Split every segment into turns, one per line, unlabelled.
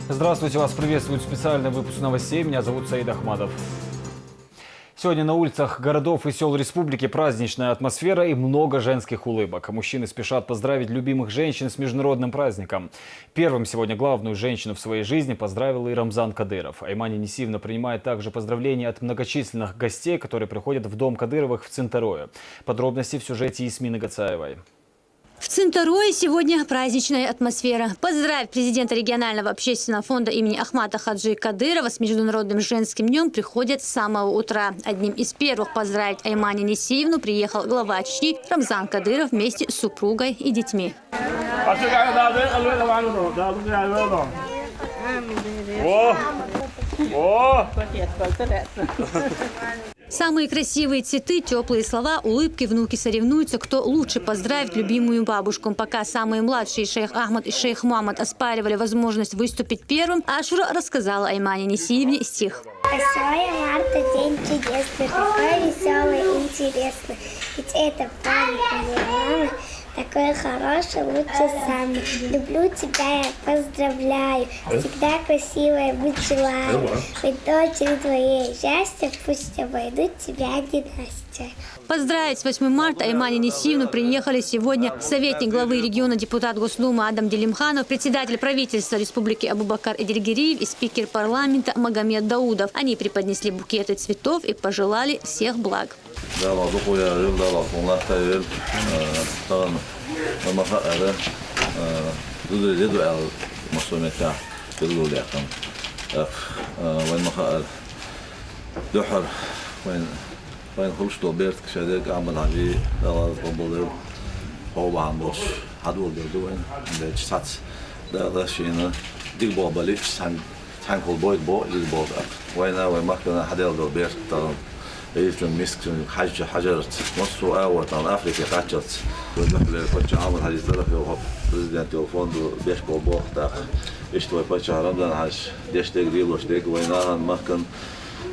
Здравствуйте, вас приветствует специальный выпуск новостей. Меня зовут Саид Ахмадов. Сегодня на улицах городов и сел республики праздничная атмосфера и много женских улыбок. Мужчины спешат поздравить любимых женщин с международным праздником. Первым сегодня главную женщину в своей жизни поздравил и Рамзан Кадыров. Аймани Несиевна принимает также поздравления от многочисленных гостей, которые приходят в дом Кадыровых в Цинтарое. Подробности в сюжете Ясмины Гацаевой.
В Цинтарое сегодня праздничная атмосфера. Поздравить президента регионального общественного фонда имени Ахмата Хаджи Кадырова с Международным женским днем приходят с самого утра. Одним из первых поздравить Аймани Несиевну приехал глава Чечни Рамзан Кадыров вместе с супругой и детьми. Самые красивые цветы, теплые слова, улыбки, внуки соревнуются, кто лучше поздравит любимую бабушку. Пока самые младшие шейх Ахмад и шейх Мухаммад оспаривали возможность выступить первым, Ашура рассказала Аймани Несиевне стих.
8 марта – день чудесный, такой веселый и интересный. Ведь это память моей мамы, такой хороший, лучший самый. Люблю тебя, я поздравляю, всегда красивая быть желаю. Быть дочерью твоей счастья, пусть обойдут тебя династия.
Поздравить с 8 марта Аймани Несиевну приехали сегодня советник главы региона, депутат Госдумы Адам Делимханов, председатель правительства Республики Абубакар Эдельгериев и спикер парламента Магомед Даудов. Они преподнесли букеты цветов и пожелали всех благ.
وين خلصت وبيرت كشادك عمل عليه دواز بمبلر هو عندوش هدول بردوين عند شات ده شيء ديك بابلي سان كل بويد بو ديك بود وين ما كنا حدال دو بيرت طن يفلم مسك حجرت مصر أول طن أفريقيا قاتشت ونحن كنت عامل هذه الزلفة وهو بريزيدنت تلفون بيش بابو تاع إيش توي بتش رمضان عاش ديش تقريب وش تق وينها ما كان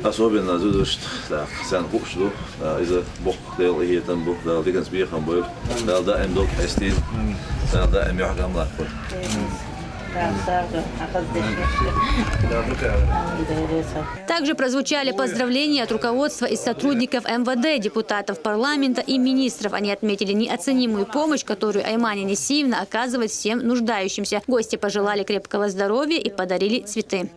Особенно зудушт, да, сен хушду, из-за бог дел и там бог дал дикан спихам был, дал да им дол пестил, дал да им яхгам лакпо.
Также прозвучали поздравления от руководства и сотрудников МВД, депутатов парламента и министров. Они отметили неоценимую помощь, которую Аймани Несиевна оказывает всем нуждающимся. Гости пожелали крепкого здоровья и подарили цветы.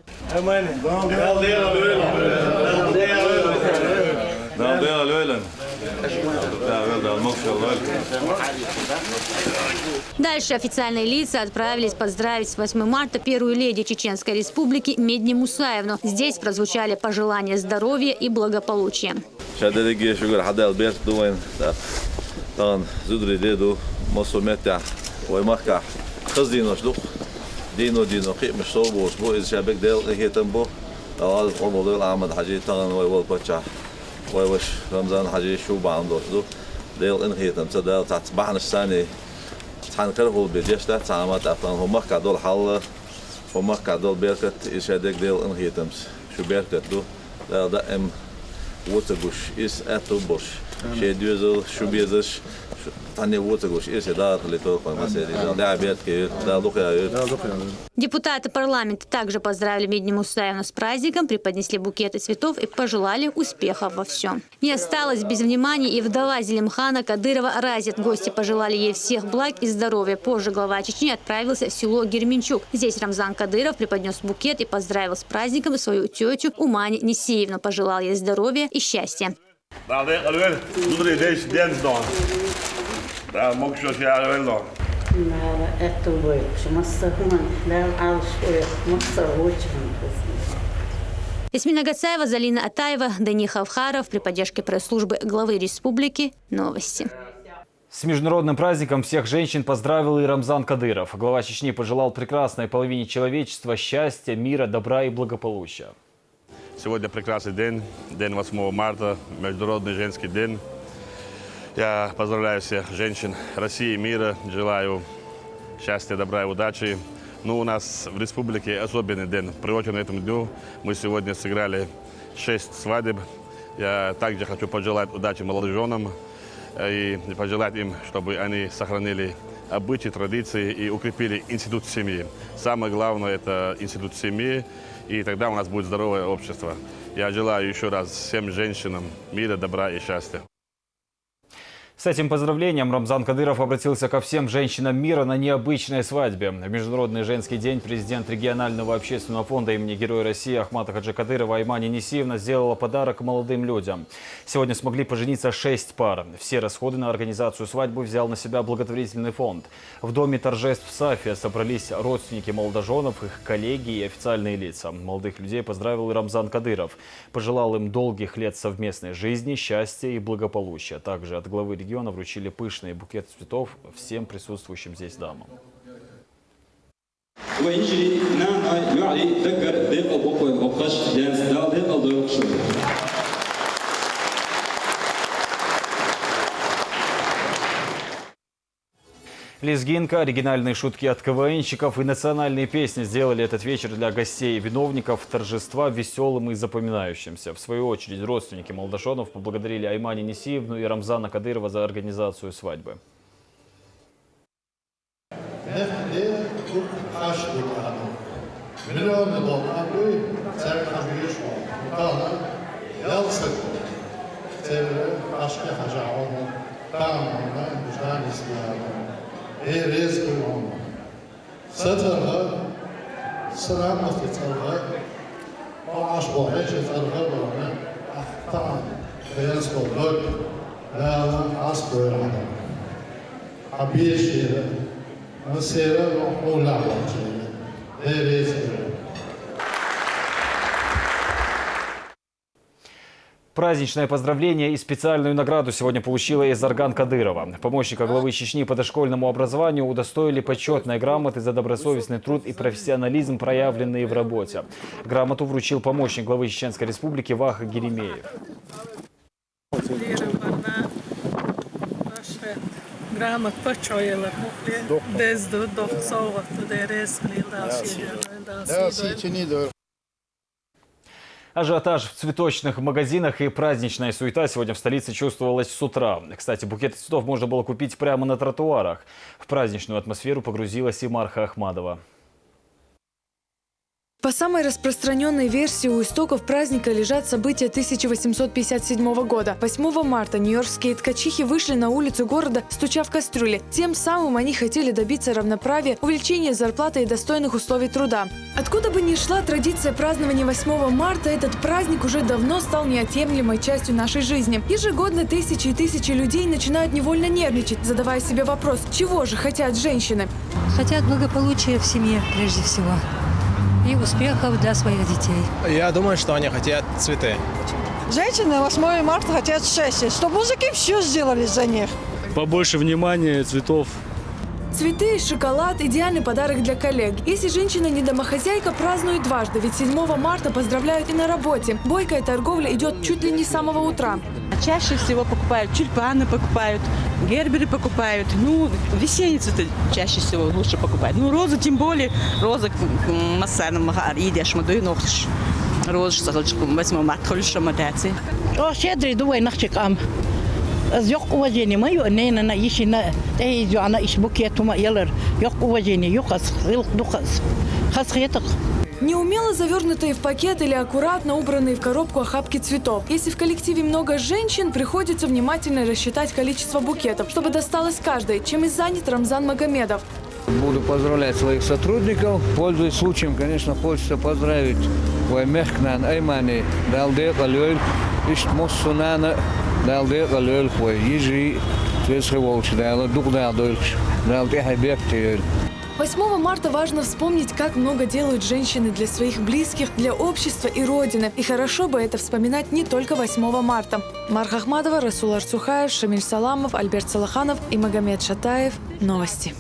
Дальше официальные лица отправились поздравить с 8 марта первую леди Чеченской Республики Медни Мусаевну. Здесь прозвучали пожелания здоровья и благополучия.
ويوش رمضان حاجي شو بعمل دوسدو ديل إنهي تمسدال تعتبعنا السنة تحنكره بديش ده تعامات أفلام هم كعدول حل هم كعدول بيركت إشادك ديل إنهي تمس شو بيركت دو ده إم وتجوش إس أتوبوش شيء ديوزل شو بيزش تاني وتجوش إس دار اللي توقع مثلا ده عبيد كير ده لقيا
Депутаты парламента также поздравили Медни Мусаевну с праздником, преподнесли букеты цветов и пожелали успехов во всем. Не осталось без внимания и вдова Зелимхана Кадырова Разит. Гости пожелали ей всех благ и здоровья. Позже глава Чечни отправился в село Герменчук. Здесь Рамзан Кадыров преподнес букет и поздравил с праздником свою тетю Умани Несиевну. Пожелал ей здоровья и счастья. Ясмина Гацаева, Залина Атаева, Дани Хавхаров при поддержке пресс-службы главы республики. Новости.
С международным праздником всех женщин поздравил и Рамзан Кадыров. Глава Чечни пожелал прекрасной половине человечества счастья, мира, добра и благополучия.
Сегодня прекрасный день, день 8 марта, Международный женский день. Я поздравляю всех женщин России и мира, желаю счастья, добра и удачи. Ну, у нас в республике особенный день. Приурочен этому дню мы сегодня сыграли 6 свадеб. Я также хочу пожелать удачи молодоженам. и пожелать им, чтобы они сохранили обычаи, традиции и укрепили институт семьи. Самое главное – это институт семьи, и тогда у нас будет здоровое общество. Я желаю еще раз всем женщинам мира, добра и счастья.
С этим поздравлением Рамзан Кадыров обратился ко всем женщинам мира на необычной свадьбе. В Международный женский день президент регионального общественного фонда имени Героя России Ахмата Хаджи Кадырова Аймани Несиевна сделала подарок молодым людям. Сегодня смогли пожениться 6 пар. Все расходы на организацию свадьбы взял на себя благотворительный фонд. В доме торжеств Сафия собрались родственники молодоженов, их коллеги и официальные лица. Молодых людей поздравил и Рамзан Кадыров. Пожелал им долгих лет совместной жизни, счастья и благополучия. Также от главы региона вручили пышный букет цветов всем присутствующим здесь дамам. Лезгинка, оригинальные шутки от КВНщиков и национальные песни сделали этот вечер для гостей и виновников торжества веселым и запоминающимся. В свою очередь, родственники молодоженов поблагодарили Аймани Несиевну и Рамзана Кадырова за организацию свадьбы. Праздничное поздравление и специальную награду сегодня получила Изарган Кадырова. Помощника главы Чечни по дошкольному образованию удостоили почетной грамоты за добросовестный труд и профессионализм, проявленные в работе. Грамоту вручил помощник главы Чеченской Республики Ваха Геремеев. Ажиотаж в цветочных магазинах и праздничная суета сегодня в столице чувствовалась с утра. Кстати, букеты цветов можно было купить прямо на тротуарах. В праздничную атмосферу погрузилась и Марха Ахмадова.
По самой распространенной версии, у истоков праздника лежат события 1857 года. 8 марта нью-йоркские ткачихи вышли на улицу города, стуча в кастрюли. Тем самым они хотели добиться равноправия, увеличения зарплаты и достойных условий труда. Откуда бы ни шла традиция празднования 8 марта, этот праздник уже давно стал неотъемлемой частью нашей жизни. Ежегодно тысячи и тысячи людей начинают невольно нервничать, задавая себе вопрос, чего же хотят женщины?
Хотят благополучия в семье, прежде всего. И успехов для своих детей.
Я думаю, что они хотят цветы.
Женщины 8 марта хотят счастья, чтобы мужики все сделали за них.
Побольше внимания, цветов.
Цветы и шоколад – идеальный подарок для коллег. Если женщина не домохозяйка, празднует дважды, ведь 7 марта поздравляют и на работе. Бойкая торговля идет чуть ли не с самого утра.
Чаще всего покупают тюльпаны, покупают герберы, покупают. Ну, весенние цветы чаще всего лучше покупать. Ну, розы тем более. Розы массаном идешь, мадуинохш. Розы, 8 марта, лучше мадаться.
О, щедрый, думай, нахчикам. Yok уважение мое, не на еще на эти она ищ букет ума елер. Yok уважение, yok духас, хасхетах.
Неумело завернутые в пакет или аккуратно убранные в коробку охапки цветов. Если в коллективе много женщин, приходится внимательно рассчитать количество букетов, чтобы досталось каждой, чем и занят Рамзан Магомедов.
Буду поздравлять своих сотрудников. Пользуясь случаем, конечно, хочется поздравить Ваймехкнан Аймани, Далдек Алёль, Иштмоссунана, Далдек Алёль, Ежи, Цвесхеволч, Духдадольч, Далдехайбектиэль.
8 марта важно вспомнить, как много делают женщины для своих близких, для общества и Родины. И хорошо бы это вспоминать не только 8 марта. Марха Ахмадова, Расул Арцухаев, Шамиль Саламов, Альберт Салаханов и Магомед Шатаев. Новости.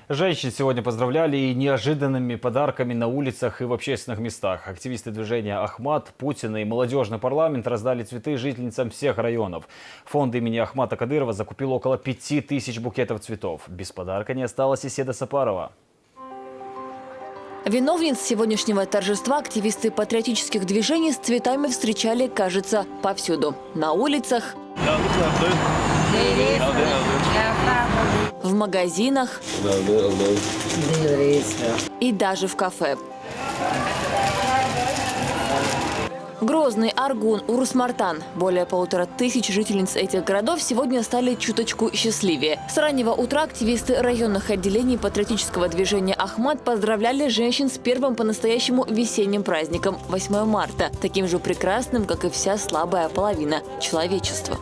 Женщин сегодня поздравляли и неожиданными подарками на улицах и в общественных местах. Активисты движения «Ахмат», Путин и молодежный парламент раздали цветы жительницам всех районов. Фонд имени Ахмата Кадырова закупил около 5000 букетов цветов. Без подарка не осталось и Седа Сапарова.
Виновниц сегодняшнего торжества активисты патриотических движений с цветами встречали, кажется, повсюду. На улицах В магазинах и даже в кафе. Грозный, Аргун, Урус-Мартан. Более 1500 жительниц этих городов сегодня стали чуточку счастливее. С раннего утра активисты районных отделений патриотического движения «Ахмат» поздравляли женщин с первым по-настоящему весенним праздником – 8 марта. Таким же прекрасным, как и вся слабая половина человечества.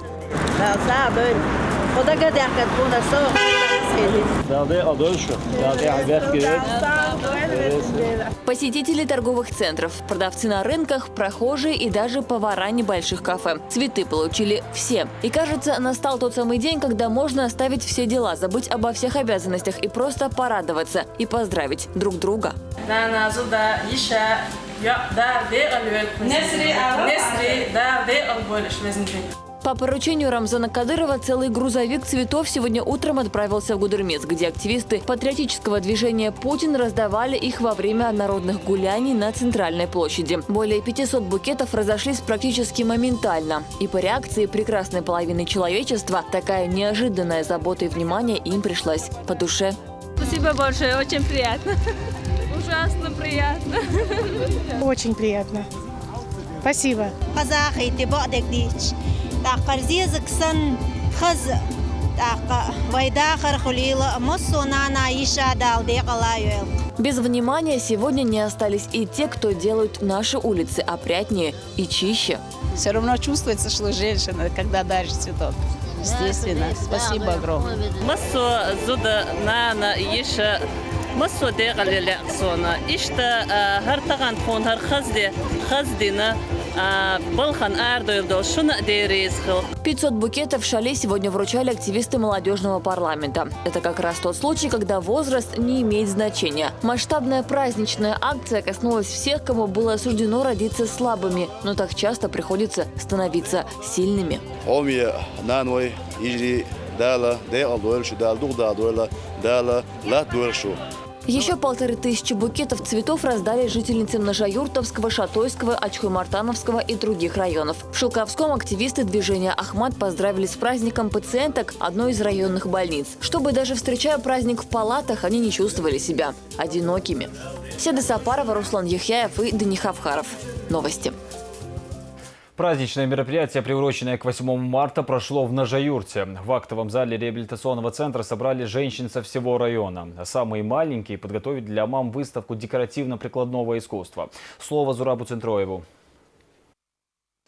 Посетители торговых центров, продавцы на рынках, прохожие и даже повара небольших кафе. Цветы получили все. И кажется, настал тот самый день, когда можно оставить все дела, забыть обо всех обязанностях и просто порадоваться и поздравить друг друга. По поручению Рамзана Кадырова целый грузовик цветов сегодня утром отправился в Гудермес, где активисты патриотического движения «Путин» раздавали их во время народных гуляний на центральной площади. Более 500 букетов разошлись практически моментально. И по реакции прекрасной половины человечества такая неожиданная забота и внимание им пришлась по душе.
Спасибо большое, очень приятно. Ужасно приятно.
Очень приятно. Спасибо.
Без внимания сегодня не остались и те, кто делают наши улицы опрятнее и чище.
Все равно чувствуется, что женщина, когда даришь цветок. Естественно. Спасибо огромное.
مصو داغل للأقصونا إشتا هرتغان خون هرخزدي خزدينا بالخان أردو يلدو شنا ديريز خل.
500 букетов в шале сегодня вручали активисты молодежного парламента. Это как раз тот случай, когда возраст не имеет значения. Масштабная праздничная акция коснулась всех, кому было суждено родиться слабыми, но так часто приходится становиться сильными. Еще 1500 букетов цветов раздали жительницам Нажаюртовского, Шатойского, Ачхой-Мартановского и других районов. В Шелковском активисты движения «Ахмат» поздравили с праздником пациенток одной из районных больниц, чтобы даже встречая праздник в палатах, они не чувствовали себя одинокими. Седа Сапарова, Руслан Яхяев и Дани Хавхаров. Новости.
Праздничное мероприятие, приуроченное к 8 марта, прошло в Нажаюрте. В актовом зале реабилитационного центра собрали женщин со всего района. А самые маленькие подготовили для мам выставку декоративно-прикладного искусства. Слово Зурабу Центроеву.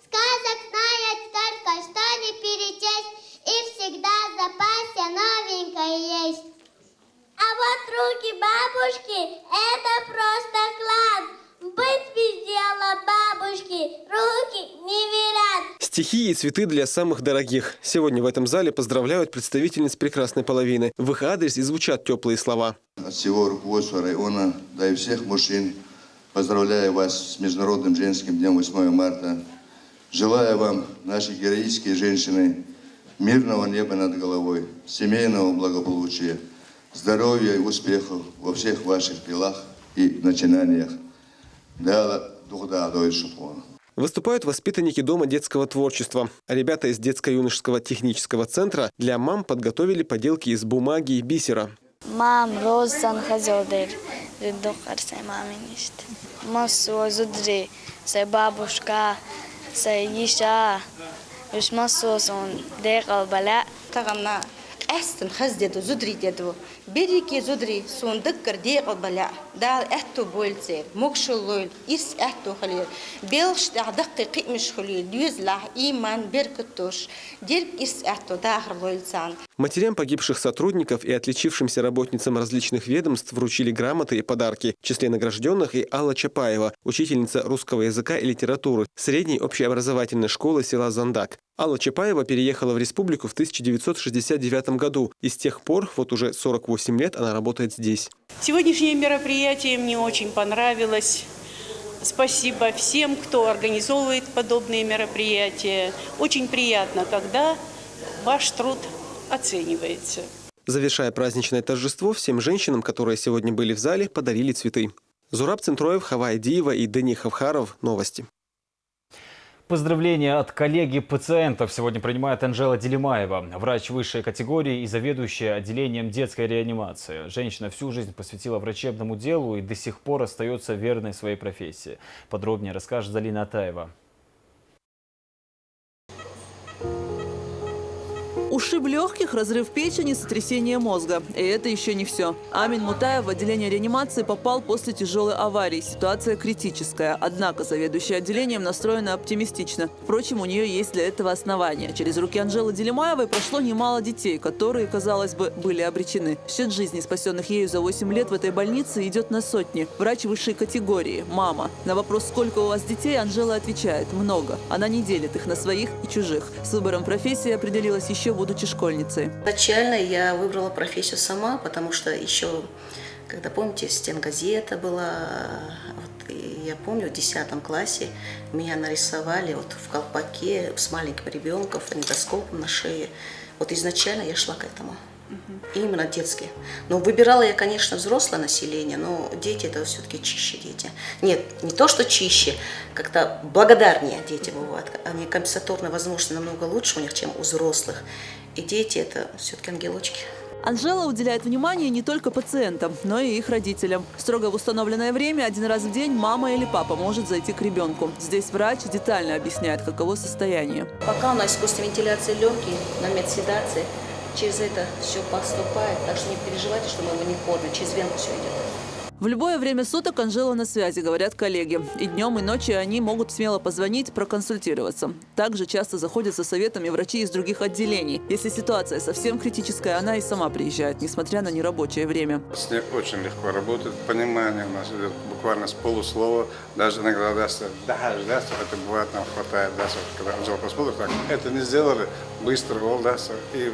Сказок знает столько, что не перечесть, и всегда в запасе новенькое есть. А вот руки бабушки – это просто класс. Быть без дела бабушки, руки не верят.
Стихи и цветы для самых дорогих. Сегодня в этом зале поздравляют представительниц прекрасной половины. В их адрес и звучат теплые слова.
От всего руководства района, да и всех мужчин, поздравляю вас с Международным женским днем 8 марта. Желаю вам, наши героические женщины, мирного неба над головой, семейного благополучия, здоровья и успехов во всех ваших делах и начинаниях.
Выступают воспитанники Дома детского творчества. Ребята из детско-юношеского технического центра для мам подготовили поделки из бумаги и бисера.
Мам, розан хазодер, духар сай маминишт. Масу зудри, сай бабушка, сай иша, уж масу сон декал баля.
Тагамна эстен хаздеду зудри деду. Береги зудри сон декар декал баля. Дал эту больцер, мокшулой, ирс эту халир. Белш дакты кимш халир, дюзлах иман беркатуш. Дерг ирс эту дахр больцан.
Матерям погибших сотрудников и отличившимся работницам различных ведомств вручили грамоты и подарки. В числе награжденных и Алла Чапаева, учительница русского языка и литературы средней общеобразовательной школы села Зандак. Алла Чапаева переехала в республику в 1969 году. И с тех пор, вот уже 48 лет, она работает здесь.
Сегодняшнее мероприятие мне очень понравилось. Спасибо всем, кто организовывает подобные мероприятия. Очень приятно, когда ваш труд оценивается.
Завершая праздничное торжество, всем женщинам, которые сегодня были в зале, подарили цветы. Зураб Центроев, Хава Идиева и Дани Хавхаров. Новости.
Поздравления от коллеги пациентов сегодня принимает Анжела Делимаева, врач высшей категории и заведующая отделением детской реанимации. Женщина всю жизнь посвятила врачебному делу и до сих пор остается верной своей профессии. Подробнее расскажет Залина Атаева.
Ушиб легких, разрыв печени, сотрясение мозга. И это еще не все. Амин Мутаев в отделение реанимации попал после тяжелой аварии. Ситуация критическая. Однако заведующая отделением настроена оптимистично. Впрочем, у нее есть для этого основания. Через руки Анжелы Делимаевой прошло немало детей, которые, казалось бы, были обречены. Счет жизни, спасенных ею за 8 лет в этой больнице, идет на сотни. Врач высшей категории. Мама. На вопрос, сколько у вас детей, Анжела отвечает: много. Она не делит их на своих и чужих. С выбором профессии определилась еще будучи школьницей.
Изначально я выбрала профессию сама, потому что еще, когда, помните, стенгазета была, вот, я помню, в 10 классе меня нарисовали вот в колпаке с маленьким ребенком, фонендоскопом на шее. Вот изначально я шла к этому. Именно детские. Но выбирала я, конечно, взрослое население, но дети это все-таки чище дети. Нет, не то, что чище, как-то благодарнее дети бывают. Они компенсаторные возможности намного лучше у них, чем у взрослых. И дети это все-таки ангелочки.
Анжела уделяет внимание не только пациентам, но и их родителям. Строго в установленное время, один раз в день, мама или папа может зайти к ребенку. Здесь врач детально объясняет, каково состояние.
Пока у нас искусственная вентиляция легких, на медседации, через это все поступает, так что не переживайте, что мы его не кормим, через венку все идет.
В любое время суток Анжела на связи, говорят коллеги. И днем, и ночью они могут смело позвонить, проконсультироваться. Также часто заходят за советами врачи из других отделений. Если ситуация совсем критическая, она и сама приезжает, несмотря на нерабочее время.
С ней очень легко работает, понимание у нас идет буквально с полуслова. Даже иногда дастся, это бывает, нам хватает, дастся, когда Анжела посмотрит, так, это не сделали, быстро, дастся, и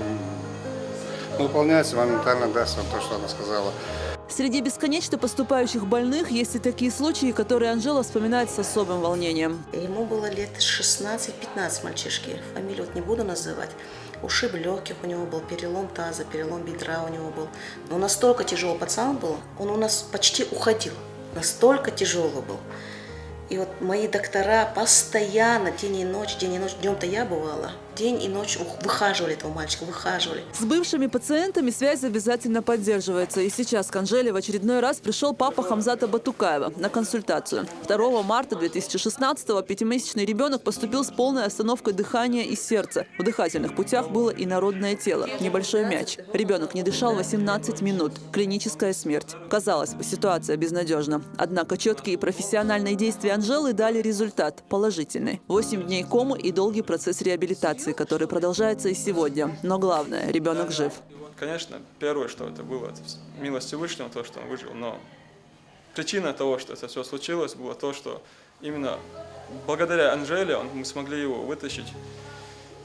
выполняется моментально, дастся то, что она сказала.
Среди бесконечно поступающих больных есть и такие случаи, которые Анжела вспоминает с особым волнением.
Ему было лет 16-15 мальчишки, фамилию вот не буду называть. Ушиб легких у него был, перелом таза, перелом бедра у него был. Но настолько тяжелый пацан был, он у нас почти уходил. Настолько тяжелый был. И вот мои доктора постоянно, день и ночь, днем-то я бывала, день и ночь выхаживали этого мальчика, выхаживали.
С бывшими пациентами связь обязательно поддерживается. И сейчас к Анжеле в очередной раз пришел папа Хамзата Батукаева на консультацию. 2 марта 2016-го 5-месячный ребенок поступил с полной остановкой дыхания и сердца. В дыхательных путях было инородное тело, небольшой мяч. Ребенок не дышал 18 минут. Клиническая смерть. Казалось бы, ситуация безнадежна. Однако четкие профессиональные действия Анжелы дали результат положительный. 8 дней комы и долгий процесс реабилитации, который продолжается и сегодня. Но главное, ребенок жив.
Конечно, первое, что это было, это милость Всевышнего, то, что он выжил. Но причина того, что это все случилось, было то, что именно благодаря Анжеле мы смогли его вытащить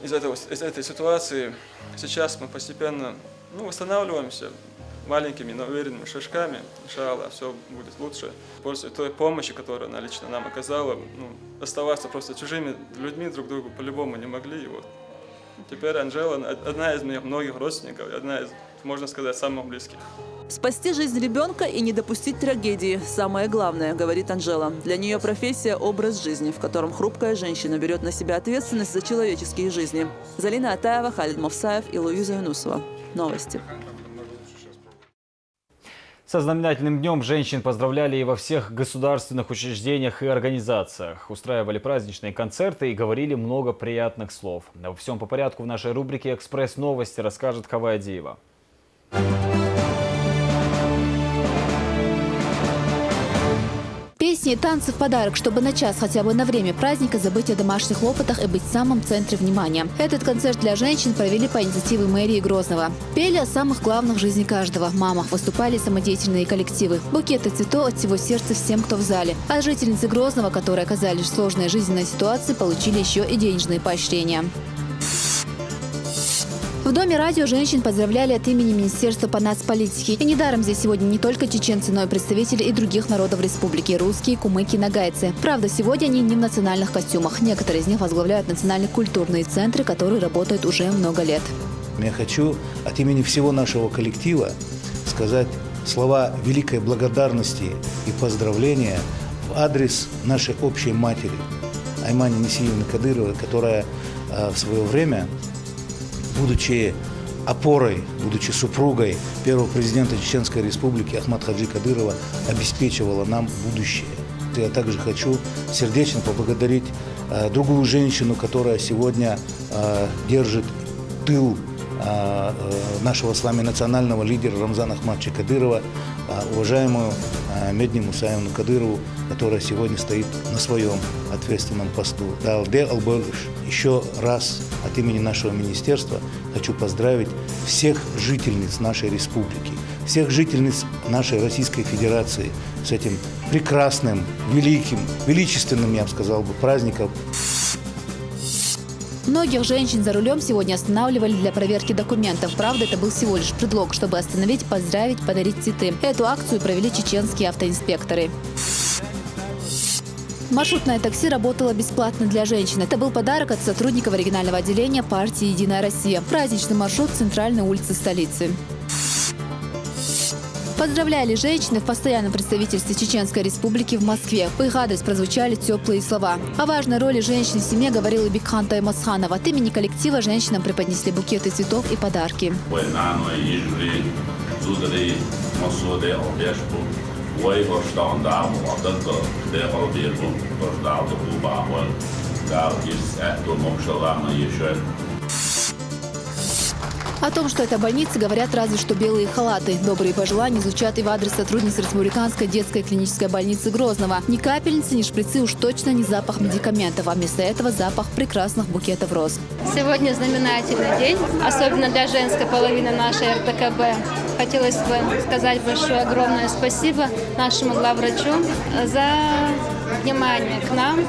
из этой ситуации. Сейчас мы постепенно восстанавливаемся маленькими, но уверенными шажками. Иншаллах, все будет лучше. После той помощи, которую она лично нам оказала, оставаться просто чужими людьми друг другу по-любому не могли. И вот теперь Анжела одна из моих многих родственников, одна из, можно сказать, самых близких.
Спасти жизнь ребенка и не допустить трагедии – самое главное, говорит Анжела. Для нее профессия – образ жизни, в котором хрупкая женщина берет на себя ответственность за человеческие жизни. Залина Атаева, Халид Мовсаев и Луиза Юнусова. Новости.
Со знаменательным днем женщин поздравляли и во всех государственных учреждениях и организациях. Устраивали праздничные концерты и говорили много приятных слов. Во всем по порядку в нашей рубрике «Экспресс-новости» расскажет Хавая Диева.
Песни и танцы в подарок, чтобы на час хотя бы на время праздника забыть о домашних хлопотах и быть в самом центре внимания. Этот концерт для женщин провели по инициативе мэрии Грозного. Пели о самых главных в жизни каждого. Мамах выступали самодеятельные коллективы. Букеты цветов от всего сердца всем, кто в зале. А жительницы Грозного, которые оказались в сложной жизненной ситуации, получили еще и денежные поощрения. В Доме радио женщин поздравляли от имени Министерства по нацполитике. И недаром здесь сегодня не только чеченцы, но и представители и других народов республики – русские, кумыки, нагайцы. Правда, сегодня они не в национальных костюмах. Некоторые из них возглавляют национальные культурные центры, которые работают уже много лет.
Я хочу от имени всего нашего коллектива сказать слова великой благодарности и поздравления в адрес нашей общей матери. Аймане Несиевны Кадыровой, которая в свое время, будучи опорой, будучи супругой первого президента Чеченской Республики Ахмад-Хаджи Кадырова, обеспечивала нам будущее. Я также хочу сердечно поблагодарить другую женщину, которая сегодня держит тыл нашего с вами национального лидера Рамзана Ахмадовича Кадырова, уважаемую Медни Мусаевну Кадырову, которая сегодня стоит на своем ответственном посту. Еще раз от имени нашего министерства хочу поздравить всех жительниц нашей республики, всех жительниц нашей Российской Федерации с этим прекрасным, великим, величественным, я бы сказал, праздником.
Многих женщин за рулем сегодня останавливали для проверки документов. Правда, это был всего лишь предлог, чтобы остановить, поздравить, подарить цветы. Эту акцию провели чеченские автоинспекторы. Маршрутное такси работало бесплатно для женщин. Это был подарок от сотрудников регионального отделения партии «Единая Россия». Праздничный маршрут центральной улицы столицы. Поздравляли женщины в постоянном представительстве Чеченской Республики в Москве. В их адрес прозвучали теплые слова. О важной роли женщин в семье говорила Бикхан Таймасханова. От имени коллектива женщинам преподнесли букеты цветов и подарки. О том, что это больницы, говорят разве что белые халаты. Добрые пожелания звучат и в адрес сотрудниц Республиканской детской клинической больницы Грозного. Ни капельницы, ни шприцы, уж точно не запах медикаментов, а вместо этого запах прекрасных букетов роз.
Сегодня знаменательный день, особенно для женской половины нашей РТКБ. Хотелось бы сказать большое огромное спасибо нашему главврачу за внимание к нам.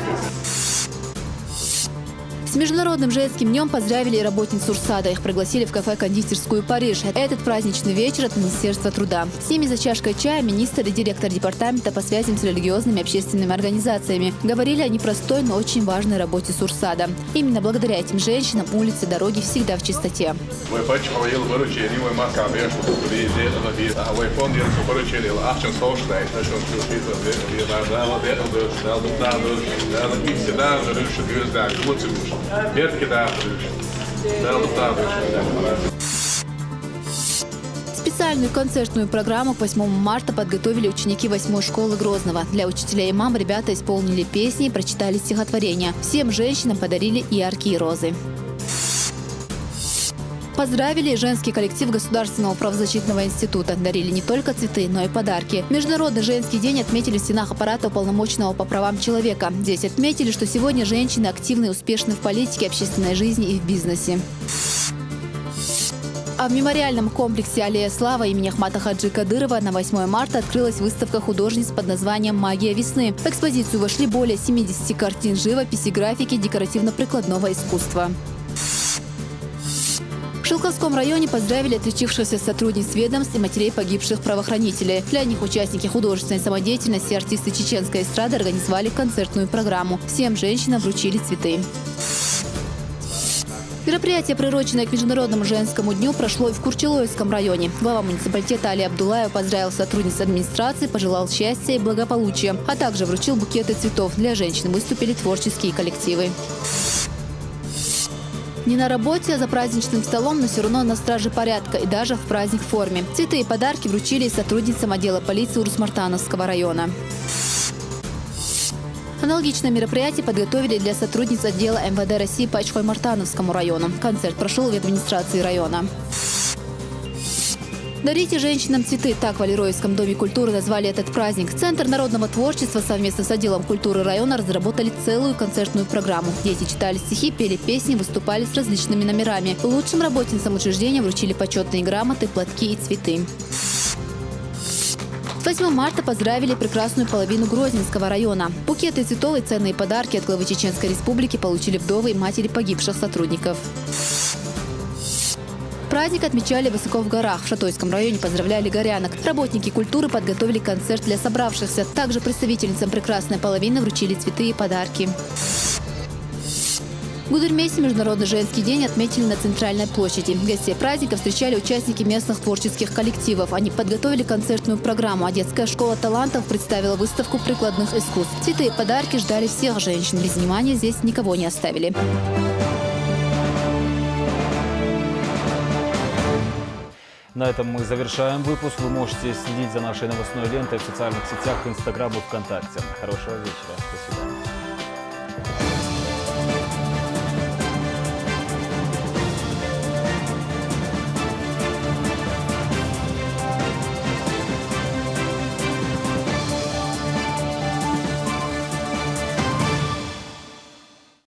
С Международным женским днем поздравили и работниц Урсада. Их пригласили в кафе-кондитерскую «Париж». Этот праздничный вечер от Министерства труда. С ними за чашкой чая министр и директор департамента по связям с религиозными и общественными организациями. Говорили о непростой, но очень важной работе с Урсада. Именно благодаря этим женщинам улицы, дороги всегда в чистоте. Специальную концертную программу к 8 марта подготовили ученики 8-й школы Грозного. Для учителей и мам ребята исполнили песни и прочитали стихотворения. Всем женщинам подарили яркие розы. Поздравили женский коллектив Государственного правозащитного института. Дарили не только цветы, но и подарки. Международный женский день отметили в стенах аппарата уполномоченного по правам человека. Здесь отметили, что сегодня женщины активны и успешны в политике, общественной жизни и в бизнесе. А в мемориальном комплексе «Аллея славы» имени Ахмада Хаджи Кадырова на 8 марта открылась выставка художниц под названием «Магия весны». В экспозицию вошли более 70 картин живописи, графики, декоративно-прикладного искусства. В Шилковском районе поздравили отличившихся сотрудниц ведомств и матерей погибших правоохранителей. Для них участники художественной самодеятельности и артисты чеченской эстрады организовали концертную программу. Всем женщинам вручили цветы. Мероприятие, приуроченное к Международному женскому дню, прошло и в Курчелойском районе. Глава муниципалитета Али Абдуллаев поздравил сотрудниц администрации, пожелал счастья и благополучия, а также вручил букеты цветов. Для женщин выступили творческие коллективы. Не на работе, а за праздничным столом, но все равно на страже порядка и даже в праздник форме. Цветы и подарки вручили и сотрудницам отдела полиции Урус-Мартановского района. Аналогичное мероприятие подготовили для сотрудниц отдела МВД России по Ачхой-Мартановскому району. Концерт прошел в администрации района. «Дарите женщинам цветы» – так в Алиройском доме культуры назвали этот праздник. Центр народного творчества совместно с отделом культуры района разработали целую концертную программу. Дети читали стихи, пели песни, выступали с различными номерами. Лучшим работницам учреждения вручили почетные грамоты, платки и цветы. С 8 марта поздравили прекрасную половину Грозненского района. Букеты цветов и ценные подарки от главы Чеченской Республики получили вдовы и матери погибших сотрудников. Праздник отмечали высоко в горах. В Шатойском районе поздравляли горянок. Работники культуры подготовили концерт для собравшихся. Также представительницам прекрасной половины вручили цветы и подарки. В Гудермесе Международный женский день отметили на Центральной площади. Гостей праздника встречали участники местных творческих коллективов. Они подготовили концертную программу, а детская школа талантов представила выставку прикладных искусств. Цветы и подарки ждали всех женщин. Без внимания здесь никого не оставили.
На этом мы завершаем выпуск. Вы можете следить за нашей новостной лентой в социальных сетях, Инстаграм и ВКонтакте. Хорошего вечера. До свидания.